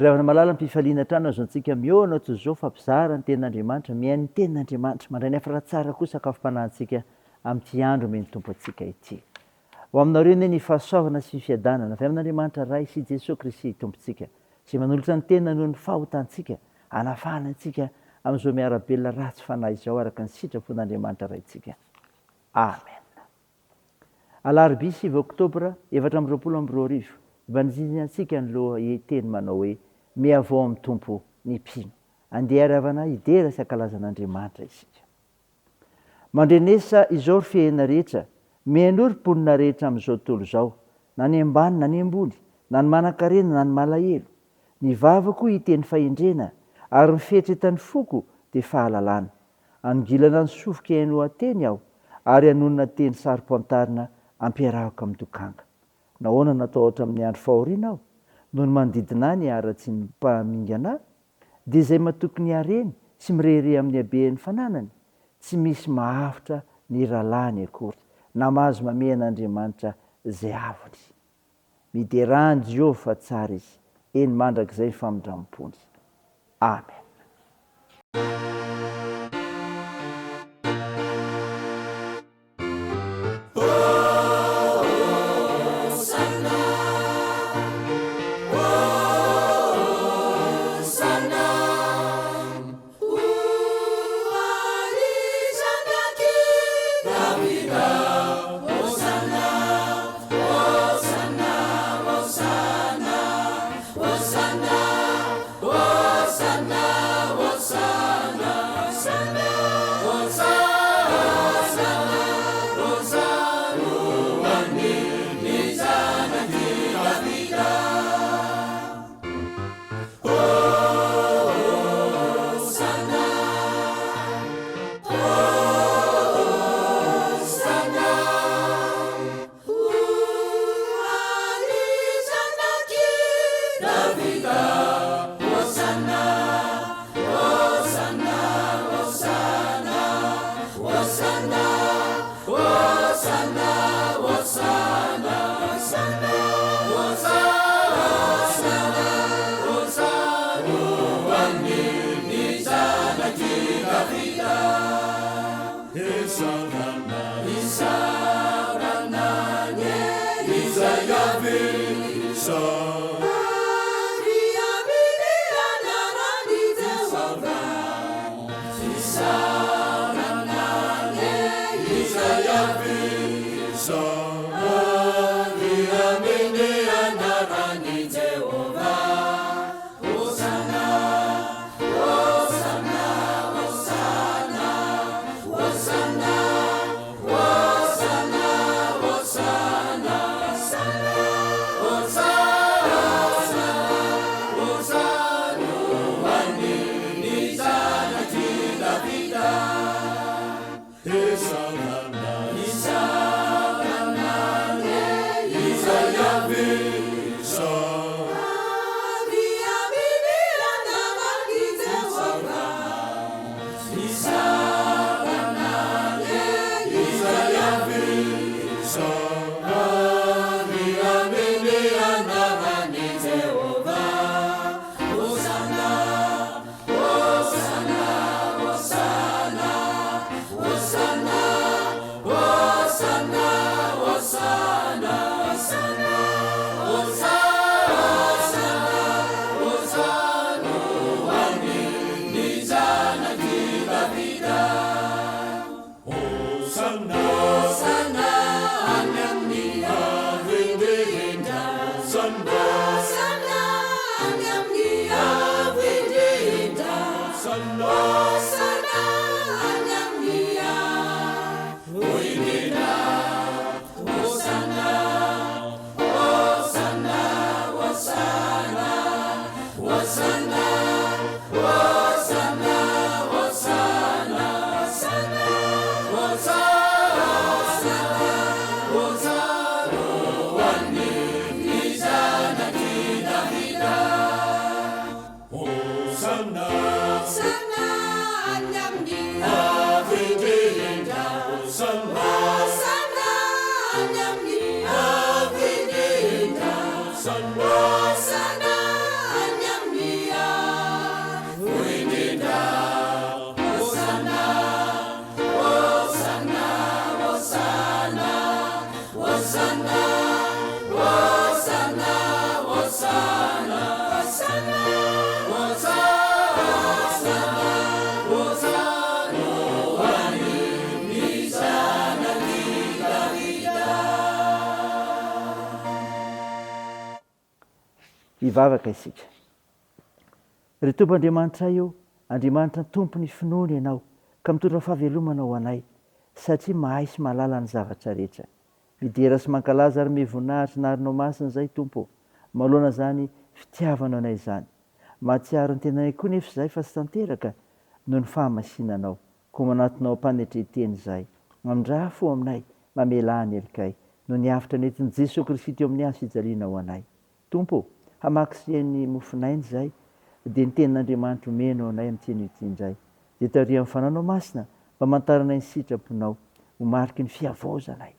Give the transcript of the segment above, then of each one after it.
ry avana malala mpifaliana trano azontsika miona toy zao fa mpizara ny tenin'andriamanitra mihainy ny tenin'andriamanitra mandray ny afara tsara koa sakafom-panahintsika amin'ity andro meny tompo antsika ity ho aminareo ne ny fahasoavana sy fifiadanana avy amin'andriamanitra ray sy jesosy kristy tompontsika zay manolotra ny tena noho ny fahotantsika anafahana antsika amin'izao miarabelona ratsy fanahy izao araka ny sitrapon'andriamanitra raintsika amen. Alarobia 9 oktobra 2024 vaniziny antsika ny loha teny manao hoe miavao amin'ny tompo ny mpino andeha ary avana idera sy ankalazan'andriamanitra isika. Mandrenesa izao ry fihena rehetra mihainory mponina rehetra amin'izao tontolo izao na ny ambany na ny ambony na ny manan-karena na ny malahelo ny vava koa hiteny fahendrena ary ny fieritretan'ny foko dia fahalalana angilana ny sofoka haino ateny aho ary hanonona teny sarim-pantarina ampiarahako amin'ny dokanga. Nahoana natao ohatra amin'ny andro fahoriana aho noho ny manodidina ny ara-tsy ny mpamingana dia izay matoky ny hareny sy mirehire amin'ny haben'ny fananany tsy misy mahavitra ny rahalahy akory na mahazo mamen'Andriamanitra izay avony. Miderany Jehovah fa tsara izy eny mandrakizay ny famindramom-pony. Amen. Vida hivavaka isika. Ry tompoandriamanitra io, Andriamanitra tompony finoana ianao ka mitondra fahavelomana ho anay satria mahay sy mahalala ny zavatra rehetra. Midera sy mankalaza ary mivonahitra narinao masina izay Tompo, manoloana zany fitiavanao anay izany. Mahatsiaro ny tenanay koa nefa izay fa sy tanteraka noho ny fahamasinanao, koa manatonao ampanetreteny izay. Mandra fo aminay, mamela ny elikay, no ny hafitra nentin'i Jesosy Kristy teo amin'ny hazo fijaliana ho anay. Tompo, hamakisehan'ny mofinainy izay, dia ny tenin'Andriamanitra omena ho anay amin'ity indray. Dia taorian'ny fananao masina, mba mantaranay ny sitraponao, ho mariky ny fiavozanay.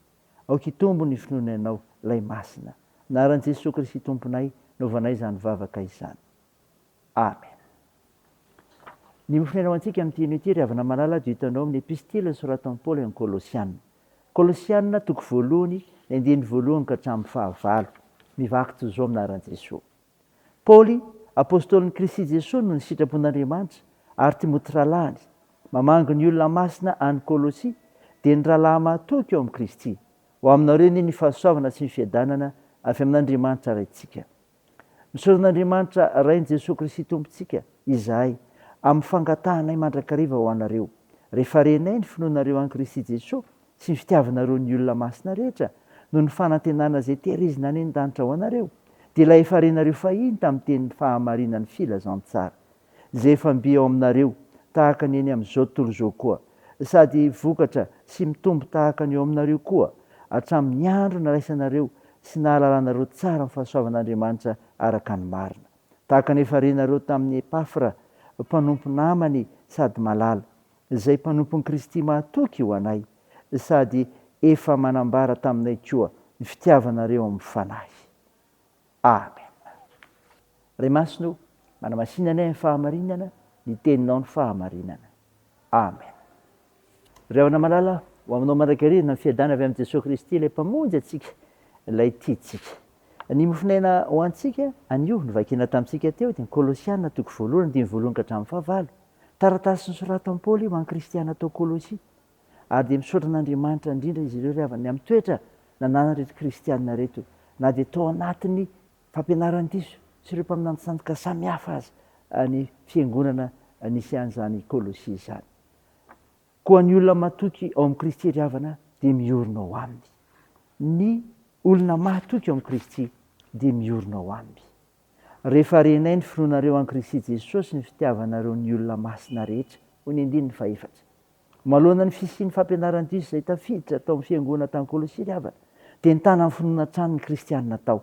Aoka hitombo ny finoana ianao, lay masina. Anaran'i Jesosy Kristy Tomponay, novanay izany vavaka izany. Amen. Ny mofinaina ho antsika amin'ity ity ry havana malala dia hitanao amin'ny epistila soratan'i Paoly amin'ny Kolosianina. Kolosianina toko voalohany, ny andiny voalohany ka hatramin'ny fahavalo. Mivaky toy izao aminaran'i Jesosy. Paoly, apôstôlin'i Kristy Jesosy no ny sitrapon'Andriamanitra, ary Timoty ralahany, mamango ny olona masina any Kolosia, dia ny rahalahy mahatoky eo amin'ny Kristy. Ho aminareo ny fahasoavana sy ny fiadanana avy amin'Andriamanitra raintsika. Misaoran'Andriamanitra rain'i Jesosy Kristy Tompontsika, izahay, amin'ny fangatahanay mandrakariva ho anareo. Rehefa renay ny finoanareo an'i Kristy Jesosy sy ny fitiavanareo ny olona masina rehetra, no ny fanantenana izay tehirizina any an-danitra ho anareo, dia ilay efa renareo fahiny tamin'ny teny fahamarinan'ny filazantsara, izay efa mby ao aminareo tahaka ny eny amin'izao tontolo izao koa, sady vokatra sy mitombo tahaka ny eo aminareo koa, hatramin'ny andro naraisanareo sy nahalalanareo tsara amin'ny fahasoavan'Andriamanitra araka ny marina. Tahaka ny efa renareo tamin'ny Epafra, mpanompo namany sady malala, izay mpanompon'i Kristy mahatoky ho anay, sady efa manambara taminay koa ny fitiavanareo amin'ny fanahy. Amen. Ray masino, manamasinanay ny fahamarinana, ny teninao ny fahamarinana. Amen. Ry havana malala, ho aminao mandrakariva ny fiadana avy amin'i Jesosy Kristy ilay mpamonjy antsika, ilay tiantsika. Ny mofinaina ho antsika, anio novakina tamintsika teo dia ny Kolosianina toko voalohany, dimy voalohany ka hatramin'ny fahavalo. Taratasy nosoratan'i Paoly ho an'ny kristiana tao Kolosia. Ary dia misaotra an'Andriamanitra indrindra izy ireo ry havana amin'ny toetra nanana reto kristianina reto, na dia tao anatin'ny fampianarany diso sy ireo mpaminantosantoka samihafa azy ny fiangonana nisy an'izany Kolosia izany. Koa ny olona mahatoky ao amin'ny Kristy ry havana dia miorina ao aminy. Ny olona mahatoky ao amin'ny Kristy dia miorina ao aminy. Rehefa renay ny finoanareo an'i Kristy Jesosy ny fitiavanareo ny olona masina rehetra, ho ny andiny ny faefatra. Malohana ny fisian'ny fampianarany diso izay tafiditra tao amin'ny fiangonana tany Kolosia ry havana, dia nitana amin'ny finoana trano ny kristianina tao.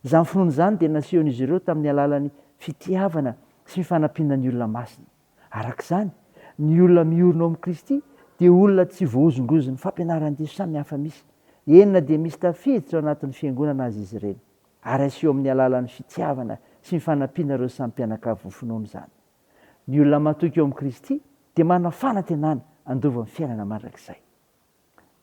Izany finoana izany dia nasehon'izy ireo tamin'ny alalan'ny fitiavana sy ny fanampiana ny olona masina. Arak'izany, ny olona miorina ao amin'ny Kristy dia olona tsy voahozongozon'ny fampianarany diso samihafa misy. Enina dia misy tafiditra ao anatin'ny fiangonana azy izy ireny, ary aseho amin'ny alalan'ny fitiavana sy ny fanampiana ireo samy mpianakavy ny finoana izany. Ny olona mahatoky ao amin'ny Kristy dia manana fanantenana andovan'ny fiainana mandrakizay.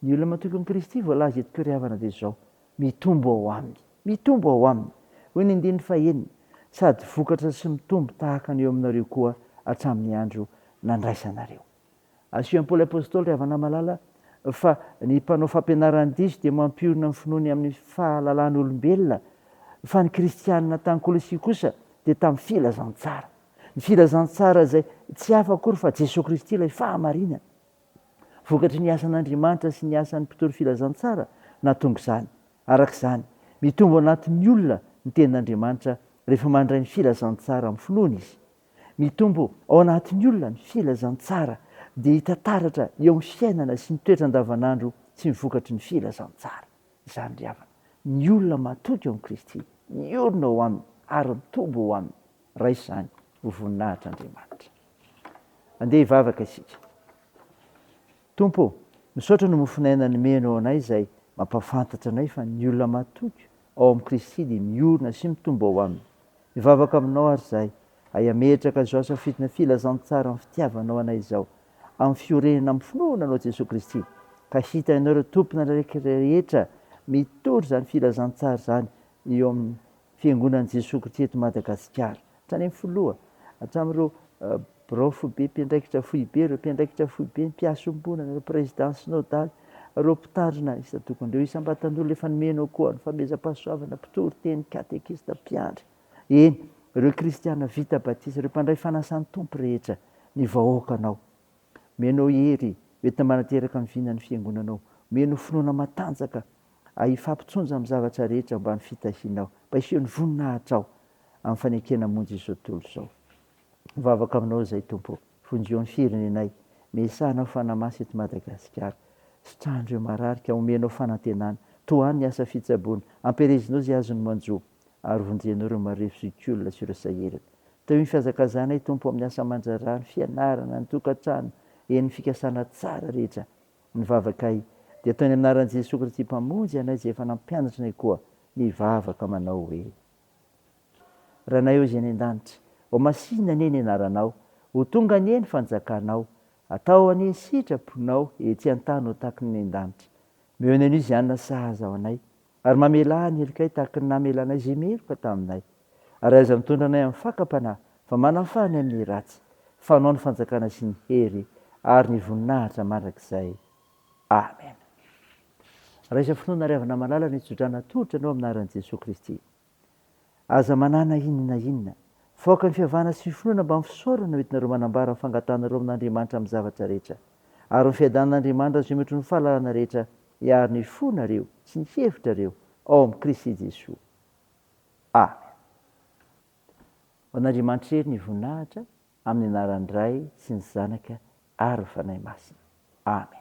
Ny olona mahatoky ao amin'ny Kristy voalaza eto ry havana dia izao, mitombo ao aminy, mitombo ao aminy. Hoy ny andiny fahenina, sady vokatra sy mitombo tahaka ny eo aminareo koa hatramin'ny andro nandraisanareo. Asehon'i Paoly apôstôly ry havana malala fa ny mpanao fampianarany diso dia mampiorina ny finoany amin'ny fahalalàn'olombelona, fa ny kristianina tany Kolosia kosa dia tamin'ny filazantsara. Ny filazantsara izay tsy hafa akory fa Jesosy Kristy ilay fahamarinana. Vokatry ny asan'Andriamanitra sy ny asan'ny mpitoro filazantsara nahatonga izany. Arak'izany, mitombo anatin'ny olona ny tenin'Andriamanitra rehefa mandray ny filazantsara amin'ny finoana izy. Mitombo ao anatin'ny olona ny filazantsara dia hitantaratra eo amin'ny fiainana sy ny toetra andavanandro sy ny vokatry ny filazantsara. Izany ry havana, ny olona mahatoky ao amin'ny Kristy, miorina ao aminy ary mitombo ao aminy. Raisy izany ho voninahitr'Andriamanitra. Andeha hivavaka isika. Tompo, misaotra no mofinaina nomenao anay izay mampafantatra anay fa ny olona mahatoky ao amin'ny Kristy dia miorina sy mitombo ao aminy. Mivavaka aminao ary izahay, ametraka izao safidina filazantsara amin'ny fitiavanao anay izao, amin'ny fiorenana amin'ny finoana anao Jesosy Kristy, ka hita ianao ireo tompona rehetra mitory izany filazantsara izany eo amin'ny fiangonan'i Jesosy Kristy eto Madagasikara. Hatrany amin'ny foloha, hatramin'ireo biraofobe, mpiandraikitra foibe, ireo mpiandraikitra foibe, ny mpiasom-bonana, ireo président synodaly, ireo mpitandrina isa tokony ireo isam-batan'olona efa nomenao koa ny famezam-pahasoavana, mpitory teny, katekista, mpiandry, eny ireo kristiana vita batisa ireo mpandray fanasan'ny tompo rehetra ny vahoakanao menao hery entina manateraka mivinany fiangonanao meno finoana matanjaka hifampitsonja amin'ny zavatra rehetra mba ny fitahianao mba isiony voninahitra ao amin'ny fanekena monjy izao tontolo izao. Mivavaka aminao izay tompo fonjion'ny firenenay miasanao fanamasy eto Madagasikara sitrandro mararika omenao fanantenana toany ny asa fitsaboana amperezinao zay azony manjoa ary vonjenao ireo marefizikolona sy ireo saherina teo ny fihazakazanay tompo amin'ny asa mandrarany fianarana ny tokantrano eny fikasana tsara rehetra nivavakay dia ataony amin'anaran'i Jesosy Kristy mpamonjy anay izay efa nampianatra anay koa nivavaka manao hoe ranay eo izay ny an-danitra ho masina anie ny anaranao ho tonga anie ny fanjakanao atao anie sitraponao etsy an-tany ho tahaka ny an-danitra meo ny izy anona sahaza ao anay ary mamela ny helikay tahaka ny namelanay izay meloka taminay ary aza mitondra anay amin'ny fakapanahy fa manafany amin'ny ratsy fanao ny fanjakana sy ny hery ary ny voninahitra mandrakizay. Amen. Raisa finoana riavana malala ny tsodrana tolotra anao amin'anaran'i Jesosy Kristy. Aza manana inona faoka ny fihavana sy ny finoana mba mifisaorana entinareo manambara ny fangatanareo amin'Andriamanitra amin'ny zavatra rehetra ary ny fiadanan'Andriamanitra izay metry ny fahalalana rehetra hiary ny fonareo sy ny hevitrareo ao amin'ny Kristy Jesosy. Amen. Ho an'Andriamanitra hery ny voninahitra amin'ny anaran'ny Ray sy ny Zanaka ary ny Fanahy Masina. Amen.